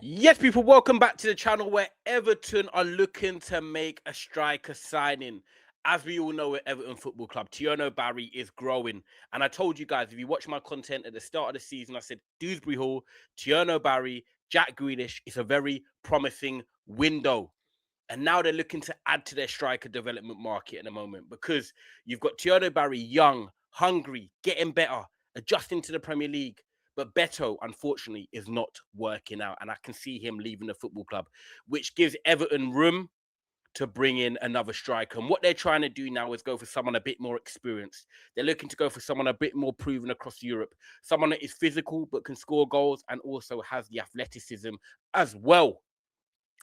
Yes, people, welcome back to the channel where Everton are looking to make a striker signing. As we all know at Everton Football Club, Tierno Barry is growing. And I told you guys, if you watch my content at the start of the season, I said Dewsbury Hall, Tierno Barry, Jack Grealish is a very promising window. And now they're looking to add to their striker development market at the moment because you've got Tierno Barry, young, hungry, getting better, adjusting to the Premier League. But Beto, unfortunately, is not working out. And I can see him leaving the football club, which gives Everton room to bring in another striker. And what they're trying to do now is go for someone a bit more experienced. They're looking to go for someone a bit more proven across Europe, someone that is physical but can score goals and also has the athleticism as well.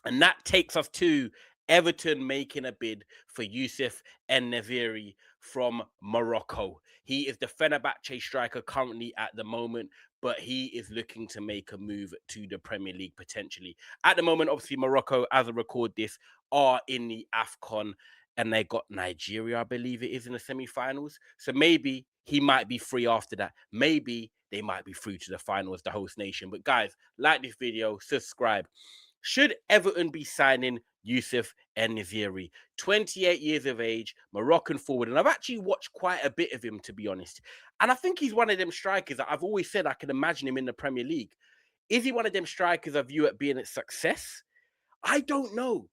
And that takes us to Everton making a bid for Youssef En-Nesyri from Morocco. He is the Fenerbahce striker currently at the moment, but he is looking to make a move to the Premier League potentially. At the moment, obviously, Morocco, as I record this, are in the AFCON and they got Nigeria, I believe it is, in the semi-finals. So maybe he might be free after that. Maybe they might be through to the final as the host nation. But guys, like this video, subscribe. Should Everton be signing Youssef En-Nesyri, 28 years of age, Moroccan forward? And I've actually watched quite a bit of him, to be honest. And I think he's one of them strikers that I've always said I can imagine him in the Premier League. Is he one of them strikers I view at being a success? I don't know,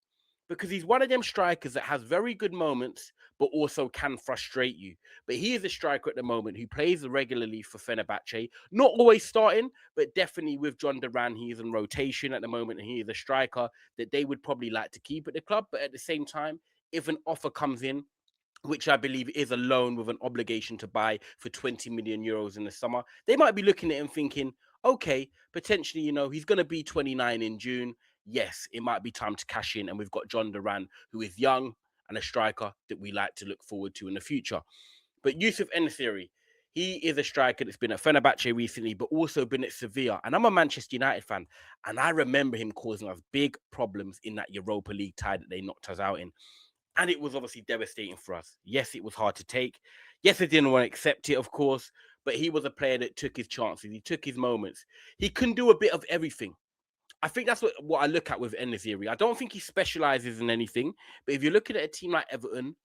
because he's one of them strikers that has very good moments, but also can frustrate you. But he is a striker at the moment who plays regularly for Fenerbahce, not always starting, but definitely with John Duran. He is in rotation at the moment, and he is a striker that they would probably like to keep at the club. But at the same time, if an offer comes in, which I believe is a loan with an obligation to buy for 20 million euros in the summer, they might be looking at him thinking, okay, potentially, he's going to be 29 in June. Yes, it might be time to cash in. And we've got John Duran, who is young and a striker that we like to look forward to in the future. But Youssef En-Nesyri, he is a striker that's been at Fenerbahce recently, but also been at Sevilla. And I'm a Manchester United fan, and I remember him causing us big problems in that Europa League tie that they knocked us out in. And it was obviously devastating for us. Yes, it was hard to take. Yes, I didn't want to accept it, of course, but he was a player that took his chances. He took his moments. He can do a bit of everything. I think that's what I look at with En-Nesyri. I don't think he specializes in anything, but if you're looking at a team like Everton,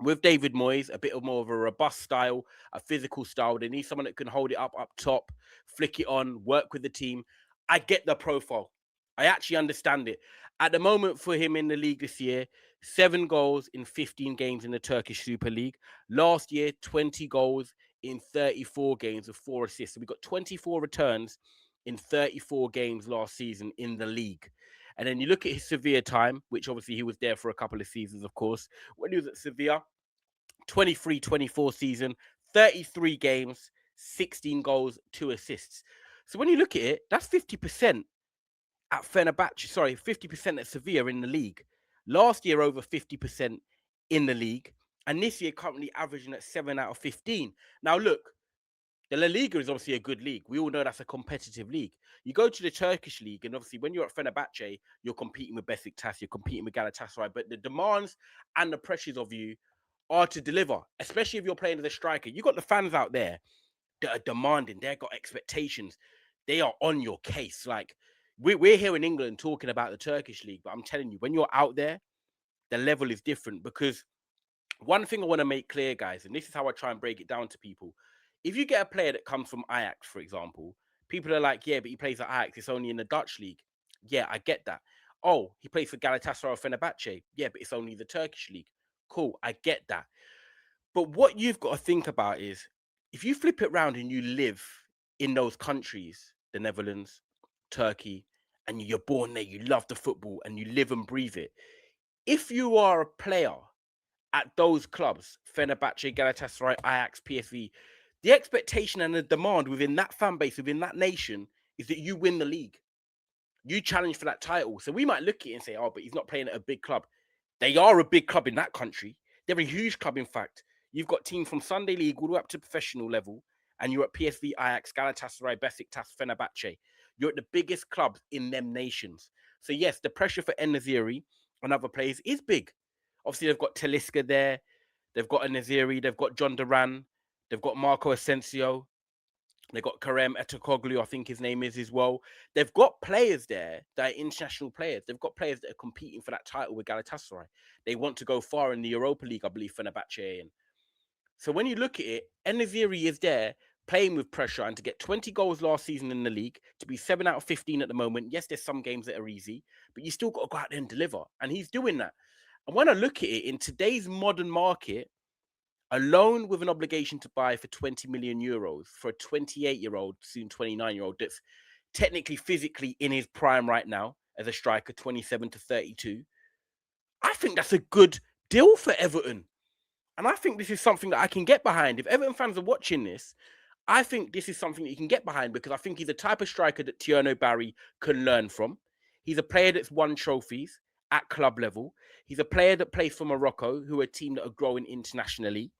with David Moyes, a bit of more of a robust style, a physical style. They need someone that can hold it up top, flick it on, work with the team. I get the profile. I actually understand it. At the moment for him in the league this year, 7 goals in 15 games in the Turkish Super League. Last year, 20 goals in 34 games with 4 assists. So we got 24 returns in 34 games last season in the league. And then you look at his Sevilla time, which obviously he was there for a couple of seasons, of course. When he was at Sevilla, 23-24 season, 33 games, 16 goals, 2 assists. So when you look at it, that's 50% at Fenerbahce, 50% at Sevilla in the league. Last year, over 50% in the league. And this year, currently averaging at 7 out of 15. Now, look, the La Liga is obviously a good league. We all know that's a competitive league. You go to the Turkish league, and obviously when you're at Fenerbahce, you're competing with Besiktas, you're competing with Galatasaray, but the demands and the pressures of you are to deliver, especially if you're playing as a striker. You got the fans out there that are demanding, they've got expectations, they are on your case. Like we're here in England talking about the Turkish league, but I'm telling you, when you're out there, the level is different. Because one thing I want to make clear, guys, and this is how I try and break it down to people. If you get a player that comes from Ajax, for example, people are like, yeah, but he plays at Ajax, it's only in the Dutch league. Yeah, I get that. Oh, he plays for Galatasaray or Fenerbahce. Yeah, but it's only the Turkish league. Cool, I get that. But what you've got to think about is, if you flip it around and you live in those countries, the Netherlands, Turkey, and you're born there, you love the football and you live and breathe it. If you are a player at those clubs, Fenerbahce, Galatasaray, Ajax, PSV, the expectation and the demand within that fan base, within that nation, is that you win the league. You challenge for that title. So we might look at it and say, oh, but he's not playing at a big club. They are a big club in that country. They're a huge club, in fact. You've got teams from Sunday League all the way up to professional level, and you're at PSV, Ajax, Galatasaray, Besiktas, Fenerbahce. You're at the biggest clubs in them nations. So yes, the pressure for En-Nesyri and other players is big. Obviously, they've got Talisca there. They've got En-Nesyri. They've got John Duran. They've got Marco Asensio. They got Kerem Etekoglu, I think his name is as well. They've got players there that are international players. They've got players that are competing for that title with Galatasaray. They want to go far in the Europa League, I believe, Fenerbahce in. So when you look at it, En-Nesyri is there playing with pressure, and to get 20 goals last season in the league, to be 7 out of 15 at the moment. Yes, there's some games that are easy, but you still got to go out there and deliver. And he's doing that. And when I look at it, in today's modern market, a loan with an obligation to buy for 20 million euros for a 28-year-old, soon 29-year-old, that's technically physically in his prime right now as a striker, 27 to 32, I think that's a good deal for Everton. And I think this is something that I can get behind. If Everton fans are watching this, I think this is something that you can get behind, because I think he's the type of striker that Thierry Barry can learn from. He's a player that's won trophies at club level. He's a player that plays for Morocco, who are a team that are growing internationally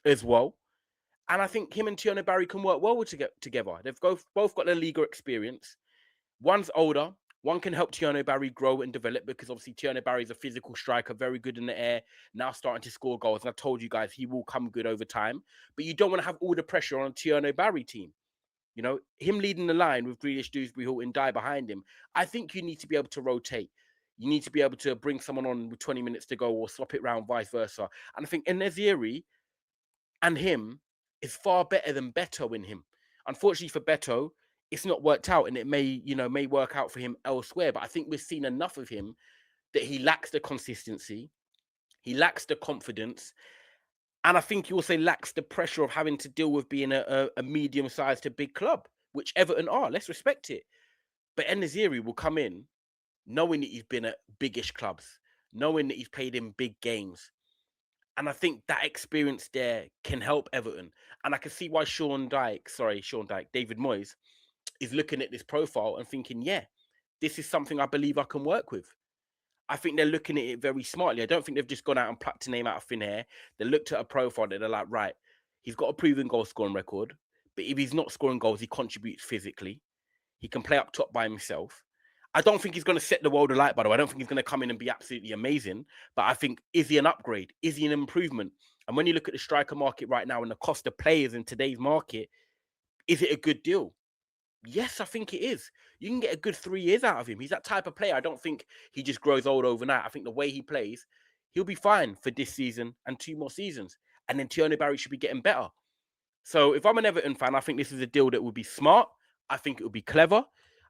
as well. And I think him and Thierry Barry can work well together. They've both got the Liga experience. One's older. One can help Thierry Barry grow and develop, because obviously Thierry Barry is a physical striker, very good in the air, now starting to score goals. And I told you guys, he will come good over time. But you don't want to have all the pressure on a Thierry Barry team. You know, him leading the line with Grealish, Dewsbury, Hall, and Dye behind him, I think you need to be able to rotate. You need to be able to bring someone on with 20 minutes to go, or swap it round, vice versa. And I think En-Nesyri and him is far better than Beto in him. Unfortunately for Beto, it's not worked out, and it may work out for him elsewhere. But I think we've seen enough of him that he lacks the consistency, he lacks the confidence, and I think he also lacks the pressure of having to deal with being a medium-sized to big club, which Everton are. Let's respect it. But En-Nesyri will come in knowing that he's been at biggish clubs, knowing that he's played in big games. And I think that experience there can help Everton. And I can see why David Moyes is looking at this profile and thinking, yeah, this is something I believe I can work with. I think they're looking at it very smartly. I don't think they've just gone out and plucked a name out of thin air. They looked at a profile that they're like, right, he's got a proven goal scoring record, but if he's not scoring goals, he contributes physically. He can play up top by himself. I don't think he's going to set the world alight, by the way. I don't think he's going to come in and be absolutely amazing. But I think, is he an upgrade? Is he an improvement? And when you look at the striker market right now and the cost of players in today's market, is it a good deal? Yes, I think it is. You can get a good 3 years out of him. He's that type of player. I don't think he just grows old overnight. I think the way he plays, he'll be fine for this season and 2 more seasons. And then Thierry Barry should be getting better. So if I'm an Everton fan, I think this is a deal that would be smart. I think it would be clever.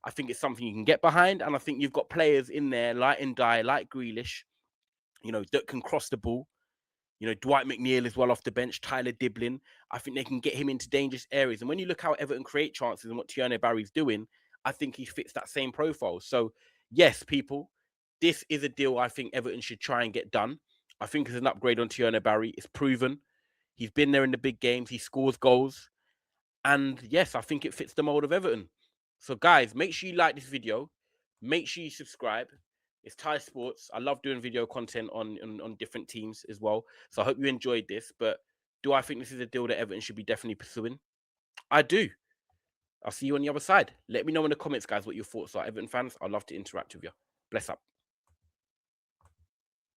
I think it's something you can get behind. And I think you've got players in there like Ndiaye, like Grealish, that can cross the ball. Dwight McNeil as well off the bench, Tyler Diblin. I think they can get him into dangerous areas. And when you look how Everton create chances and what Thierry Barry's doing, I think he fits that same profile. So, yes, people, this is a deal I think Everton should try and get done. I think it's an upgrade on Thierry Barry. It's proven. He's been there in the big games. He scores goals. And yes, I think it fits the mold of Everton. So, guys, make sure you like this video. Make sure you subscribe. It's Thai Sports. I love doing video content on different teams as well. So I hope you enjoyed this. But do I think this is a deal that Everton should be definitely pursuing? I do. I'll see you on the other side. Let me know in the comments, guys, what your thoughts are. Everton fans, I'd love to interact with you. Bless up.